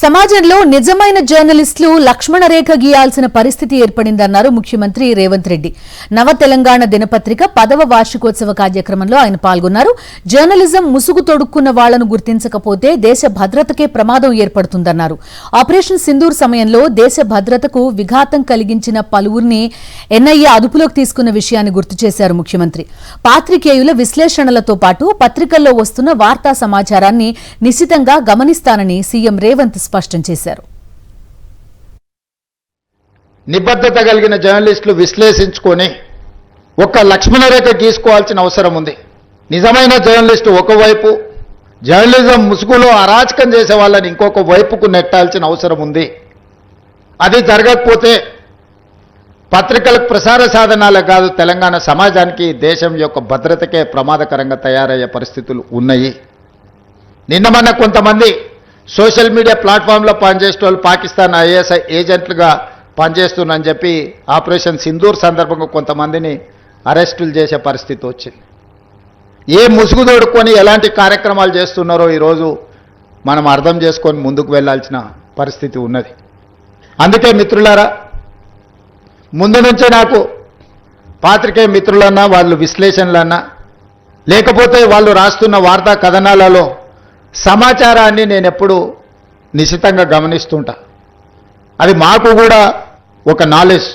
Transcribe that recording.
సమాజంలో నిజమైన జర్నలిస్టులు లక్ష్మణ రేఖ గీయాల్సిన పరిస్థితి ఏర్పడిందన్నారు ముఖ్యమంత్రి రేవంత్ రెడ్డి. నవ తెలంగాణ దినపత్రిక 10వ వార్షికోత్సవ కార్యక్రమంలో ఆయన పాల్గొన్నారు. జర్నలిజం ముసుగు తొడుక్కున్న వాళ్లను గుర్తించకపోతే దేశ భద్రతకే ప్రమాదం ఏర్పడుతుందన్నారు. ఆపరేషన్ సింధూర్ సమయంలో దేశ భద్రతకు విఘాతం కలిగించిన పలువురిని ఎన్ఐఏ అదుపులోకి తీసుకున్న విషయాన్ని గుర్తు చేశారు ముఖ్యమంత్రి. పాత్రికేయుల విశ్లేషణలతో పాటు పత్రికల్లో వస్తున్న వార్తా సమాచారాన్ని నిశితంగా గమనిస్తానని సీఎం రేవంత్ స్పష్టం చేశారు. నిబద్ధత కలిగిన జర్నలిస్టులు విశ్లేషించుకొని ఒక లక్ష్మణ రేఖ గీసుకోవాల్సిన అవసరం ఉంది. నిజమైన జర్నలిస్టు ఒకవైపు, జర్నలిజం ముసుగులో అరాచకం చేసే వాళ్ళని ఇంకొక వైపుకు నెట్టాల్సిన అవసరం ఉంది. అది జరగకపోతే పత్రికలకు ప్రసార సాధనాలకు కాదు, తెలంగాణ సమాజానికి, దేశం యొక్క భద్రతకే ప్రమాదకరంగా తయారయ్యే పరిస్థితులు ఉన్నాయి. నిన్న మొన్న కొంతమంది సోషల్ మీడియా ప్లాట్ఫామ్లో పనిచేసే వాళ్ళు పాకిస్తాన్ ఐఏఎస్ ఏజెంట్లుగా పనిచేస్తున్నారని చెప్పి ఆపరేషన్ సింధూర్ సందర్భంగా కొంతమందిని అరెస్టులు చేసే పరిస్థితి వచ్చింది. ఏ ముసుగు తోడుకొని ఎలాంటి కార్యక్రమాలు చేస్తున్నారో ఈరోజు మనం అర్థం చేసుకొని ముందుకు వెళ్ళాల్సిన పరిస్థితి ఉన్నది. అందుకే మిత్రులారా, ముందు నుంచే నాకు పాత్రికేయ మిత్రులన్నా, వాళ్ళు విశ్లేషణలన్నా, లేకపోతే వాళ్ళు రాస్తున్న వార్తా కథనాలలో సమాచారాన్ని నేను ఎప్పుడు నిశితంగా గమనిస్తుంటా. అది మాకు కూడా ఒక నాలెడ్జ్.